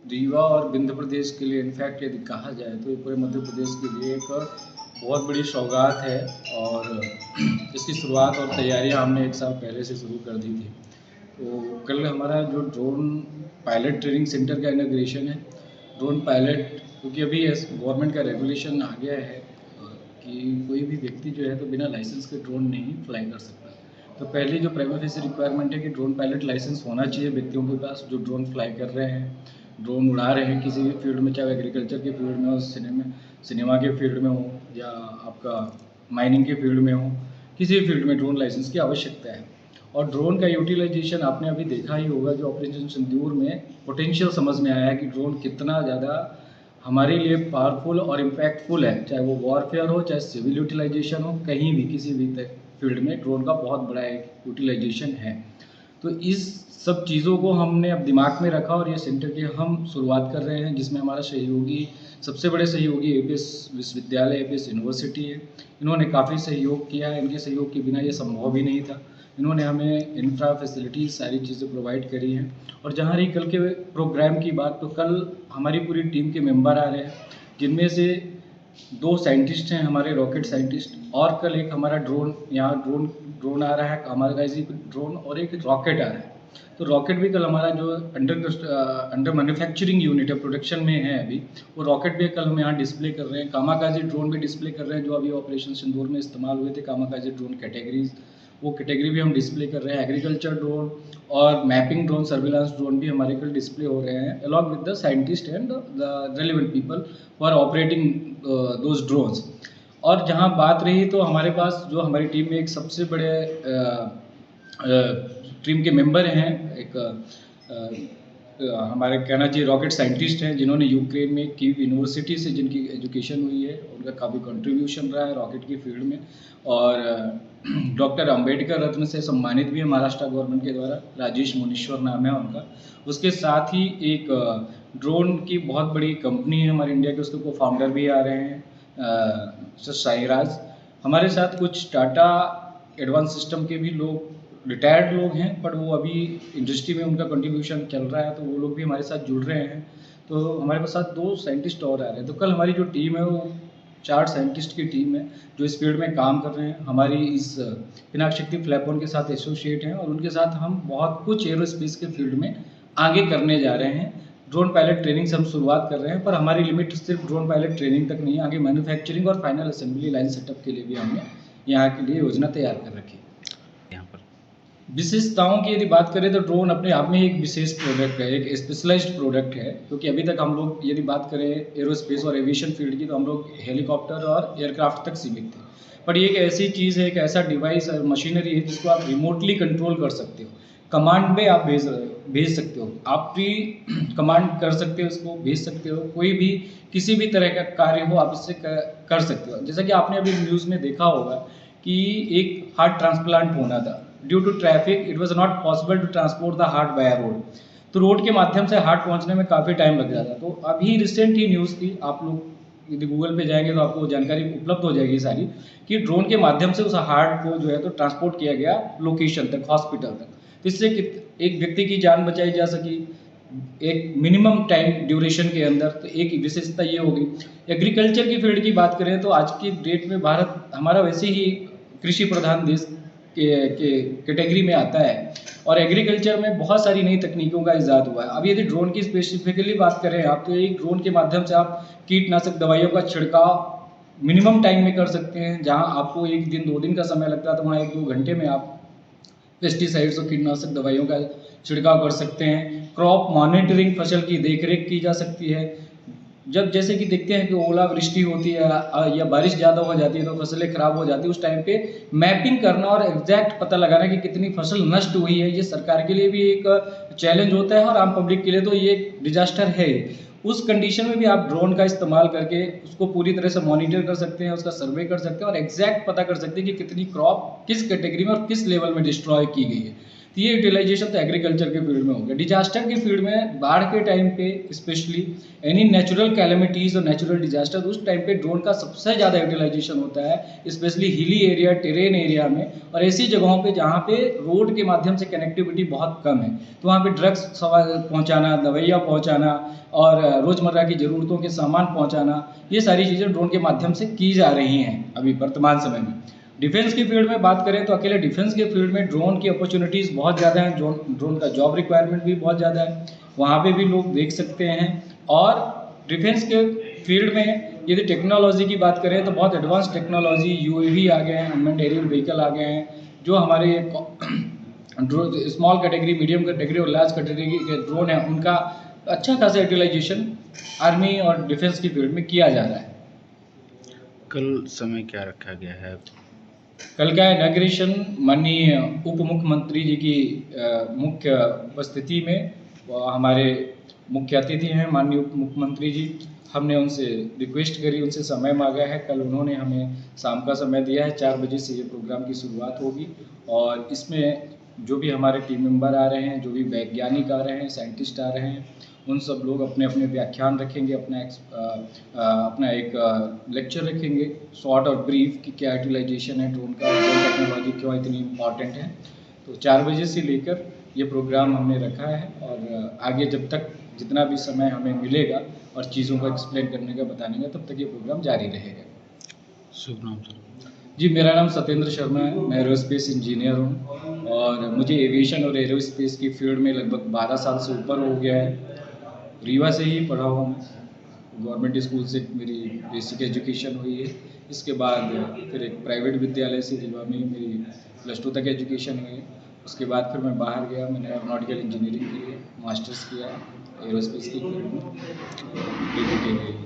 रीवा और विंध्य प्रदेश के लिए इनफैक्ट यदि कहा जाए तो ये पूरे मध्य प्रदेश के लिए एक बहुत बड़ी सौगात है। और इसकी शुरुआत और तैयारियां हमने 1 साल पहले से शुरू कर दी थी। तो कल हमारा जो ड्रोन पायलट ट्रेनिंग सेंटर का इनॉग्रेशन है। ड्रोन पायलट क्योंकि अभी गवर्नमेंट का रेगुलेशन आ गया है कि कोई भी व्यक्ति जो है तो बिना लाइसेंस के ड्रोन नहीं फ्लाई कर सकता। तो पहली जो प्राइमा फेसी रिक्वायरमेंट है कि ड्रोन पायलट लाइसेंस होना चाहिए व्यक्तियों के पास जो ड्रोन फ्लाई कर रहे हैं, ड्रोन उड़ा रहे हैं किसी भी फील्ड में, चाहे एग्रीकल्चर के फील्ड में हो, सिनेमा के फील्ड में हो, या आपका माइनिंग के फील्ड में हो, किसी भी फील्ड में ड्रोन लाइसेंस की आवश्यकता है। और ड्रोन का यूटिलाइजेशन आपने अभी देखा ही होगा, जो ऑपरेशन सिंदूर में पोटेंशियल समझ में आया है कि ड्रोन कितना ज़्यादा हमारे लिए पावरफुल और इम्पैक्टफुल है। चाहे वो वॉरफेयर हो, चाहे सिविल यूटिलाइजेशन हो, कहीं भी किसी भी फील्ड में ड्रोन का बहुत बड़ा एक यूटिलाइजेशन है। तो इस सब चीज़ों को हमने अब दिमाग में रखा और ये सेंटर की हम शुरुआत कर रहे हैं, जिसमें हमारा सहयोगी, सबसे बड़े सहयोगी एपीएस विश्वविद्यालय, एपीएस यूनिवर्सिटी है। इन्होंने काफ़ी सहयोग किया है, इनके सहयोग के बिना ये संभव भी नहीं था। इन्होंने हमें इंफ्रा फैसिलिटीज सारी चीज़ें प्रोवाइड करी हैं। और जहाँ रही कल के प्रोग्राम की बात, तो कल हमारी पूरी टीम के मेंबर आ रहे हैं, जिनमें से 2 साइंटिस्ट हैं हमारे रॉकेट साइंटिस्ट, और कल एक हमारा ड्रोन आ रहा है, हमारा ऐसी ड्रोन, और एक रॉकेट आ रहा है। तो रॉकेट भी कल हमारा जो अंडर मैन्युफैक्चरिंग यूनिट है, प्रोडक्शन में है अभी, वो रॉकेट भी कल हम यहाँ डिस्प्ले कर रहे हैं। कामाकाजी ड्रोन भी डिस्प्ले कर रहे हैं, जो अभी ऑपरेशन सिंदूर में इस्तेमाल हुए थे, कामाकाजी ड्रोन कैटेगरीज, वो कैटेगरी भी हम डिस्प्ले कर रहे हैं। एग्रीकल्चर ड्रोन और मैपिंग ड्रोन, सर्विलांस ड्रोन भी हमारे कल डिस्प्ले हो रहे हैं, along with the scientist and the relevant people who are operating those drones. और जहाँ बात रही, तो हमारे पास जो हमारी टीम में एक सबसे बड़े टीम के मेंबर हैं, एक हमारे कहना चाहिए रॉकेट साइंटिस्ट हैं, जिन्होंने यूक्रेन में कीव यूनिवर्सिटी से जिनकी एजुकेशन हुई है, उनका काफ़ी कंट्रीब्यूशन रहा है रॉकेट की फील्ड में। और डॉक्टर अंबेडकर रत्न से सम्मानित भी है महाराष्ट्र गवर्नमेंट के द्वारा, राजेश मुनीश्वर नाम है उनका। उसके साथ ही एक ड्रोन की बहुत बड़ी कंपनी है हमारे इंडिया के, उसके को फाउंडर भी आ रहे हैं, साईराज। हमारे साथ कुछ टाटा एडवांस सिस्टम के भी लोग, रिटायर्ड लोग हैं, पर वो अभी इंडस्ट्री में उनका कंट्रीब्यूशन चल रहा है, तो वो लोग भी हमारे साथ जुड़ रहे हैं। तो हमारे पास साथ 2 साइंटिस्ट और आ रहे हैं। तो कल हमारी जो टीम है वो 4 साइंटिस्ट की टीम है, जो इस फील्ड में काम कर रहे हैं। हमारी इस पिनाक शक्ति फ्लैपॉन के साथ एसोसिएट हैं, और उनके साथ हम बहुत कुछ एरोस्पेस के फील्ड में आगे करने जा रहे हैं। ड्रोन पायलट ट्रेनिंग से हम शुरुआत कर रहे हैं, पर हमारी लिमिट सिर्फ ड्रोन पायलट ट्रेनिंग तक नहीं है, आगे मैन्युफैक्चरिंग और फाइनल असेंबली लाइन सेटअप के लिए भी हमने यहाँ के लिए योजना तैयार कर रखी है। यहाँ पर विशेषताओं की यदि बात करें, तो ड्रोन अपने आप में एक विशेष प्रोडक्ट है, एक स्पेशलाइज्ड प्रोडक्ट है। क्योंकि अभी तक हम लोग यदि बात करें एरोस्पेस और एविएशन फील्ड की, तो हम लोग हेलीकॉप्टर और एयरक्राफ्ट तक सीमित थे। पर ये एक ऐसी चीज़ है, एक ऐसा डिवाइस और मशीनरी है जिसको आप रिमोटली कंट्रोल कर सकते हो। कमांड में आप भेज सकते हो, आप भी कमांड कर सकते हो, उसको भेज सकते हो। कोई भी किसी भी तरह का कार्य हो, आप इससे कर सकते हो। जैसा कि आपने अभी न्यूज़ में देखा होगा कि एक हार्ट ट्रांसप्लांट होना था, due to traffic it was not possible to transport the heart by road. तो रोड के माध्यम से हार्ट पहुंचने में काफ़ी टाइम लग जाता। तो अभी रिसेंट ही न्यूज़ थी, आप लोग यदि गूगल पे जाएंगे तो आपको जानकारी उपलब्ध हो जाएगी सारी, कि ड्रोन के माध्यम से उस हार्ट को जो है तो ट्रांसपोर्ट किया गया लोकेशन तक, हॉस्पिटल तक। तो इससे एक व्यक्ति की जान बचाई जा सकी एक मिनिमम टाइम ड्यूरेशन के अंदर। तो एक विशेषता ये होगी। एग्रीकल्चर की फील्ड की बात करें, तो आज की डेट में भारत हमारा वैसे ही कृषि प्रधान देश के कैटेगरी में आता है, और एग्रीकल्चर में बहुत सारी नई तकनीकों का इजाद हुआ है। अब यदि ड्रोन की स्पेसिफिकली बात करें आप, तो एक ड्रोन के माध्यम से आप कीटनाशक दवाइयों का छिड़काव मिनिमम टाइम में कर सकते हैं। जहां आपको 1 दिन 2 दिन का समय लगता है, तो वहाँ 1-2 घंटे में आप पेस्टिसाइड्स और कीटनाशक दवाइयों का छिड़काव कर सकते हैं। क्रॉप मॉनिटरिंग, फसल की देखरेख की जा सकती है। जब जैसे कि देखते हैं कि ओलावृष्टि होती है या बारिश ज़्यादा हो जाती है, तो फसलें खराब हो जाती है, उस टाइम पे मैपिंग करना और एग्जैक्ट पता लगाना कि कितनी फसल नष्ट हुई है, ये सरकार के लिए भी एक चैलेंज होता है, और आम पब्लिक के लिए तो ये डिजास्टर है। उस कंडीशन में भी आप ड्रोन का इस्तेमाल करके उसको पूरी तरह से मॉनिटर कर सकते हैं, उसका सर्वे कर सकते हैं, और एग्जैक्ट पता कर सकते हैं कि कितनी क्रॉप किस कैटेगरी में और किस लेवल में डिस्ट्रॉय की गई है। तो ये यूटिलाइजेशन तो एग्रीकल्चर के फील्ड में हो गया। डिजास्टर के फील्ड में बाढ़ के टाइम पे स्पेशली एनी नेचुरल कैलेमिटीज़ और नेचुरल डिजास्टर, उस टाइम पे ड्रोन का सबसे ज़्यादा यूटिलाइजेशन होता है, specially hilly area, terrain area में, और ऐसी जगहों पे जहाँ पे रोड के माध्यम से कनेक्टिविटी बहुत कम है। तो वहाँ पे ड्रग्स पहुँचाना, दवाइयाँ पहुँचाना और रोज़मर्रा की ज़रूरतों के सामान पहुँचाना, ये सारी चीज़ें ड्रोन के माध्यम से की जा रही हैं अभी वर्तमान समय में। डिफेंस की फील्ड में बात करें तो अकेले डिफेंस के फील्ड में ड्रोन की अपॉर्चुनिटीज़ बहुत ज़्यादा हैं, ड्रोन का जॉब रिक्वायरमेंट भी बहुत ज़्यादा है, वहाँ पे भी लोग देख सकते हैं। और डिफेंस के फील्ड में यदि टेक्नोलॉजी की बात करें तो बहुत एडवांस टेक्नोलॉजी, यूएवी आ गए हैं, अनमैन्ड एरियल व्हीकल आ गए हैं, जो हमारे स्मॉल कैटेगरी, मीडियम कैटेगरी और लार्ज कैटेगरी के ड्रोन हैं, उनका अच्छा खासा यूटिलाइजेशन आर्मी और डिफेंस की फील्ड में किया जा रहा है। कल समय क्या रखा गया है? कल का इनॉग्रेशन माननीय उप मुख्यमंत्री जी की मुख्य उपस्थिति में, हमारे मुख्य अतिथि हैं माननीय उप मुख्यमंत्री जी, हमने उनसे रिक्वेस्ट करी, उनसे समय मांगा है। कल उन्होंने हमें शाम का समय दिया है, 4 बजे से ये प्रोग्राम की शुरुआत होगी और इसमें जो भी हमारे टीम मेंबर आ रहे हैं, जो भी वैज्ञानिक आ रहे हैं, साइंटिस्ट आ रहे हैं, उन सब लोग अपने अपने व्याख्यान रखेंगे, अपना एक लेक्चर रखेंगे शॉर्ट और ब्रीफ कि क्या यूटिलाइजेशन है ड्रोन का, ड्रोन टेक्नोलॉजी क्यों इतनी इम्पॉर्टेंट है। तो 4 बजे से लेकर ये प्रोग्राम हमने रखा है और आगे जब तक जितना भी समय हमें मिलेगा और चीज़ों को एक्सप्लेन करने का, बताने का, तब तक ये प्रोग्राम जारी रहेगा। शुभ नाम सर? जी, मेरा नाम सत्येंद्र शर्मा है, मैं एरोस्पेस इंजीनियर हूँ और मुझे एविएशन और एरोस्पेस की फील्ड में लगभग 12 साल से ऊपर हो गया है। रीवा से ही पढ़ा हूँ मैं, गवर्नमेंट स्कूल से मेरी बेसिक एजुकेशन हुई है। इसके बाद फिर एक प्राइवेट विद्यालय से रीवा में मेरी +2 तक एजुकेशन हुई है। उसके बाद फिर मैं बाहर गया, मैंने एरोनॉटिकल इंजीनियरिंग की है, मास्टर्स किया एरोस्पेस की फील्ड में, DTT के लिए।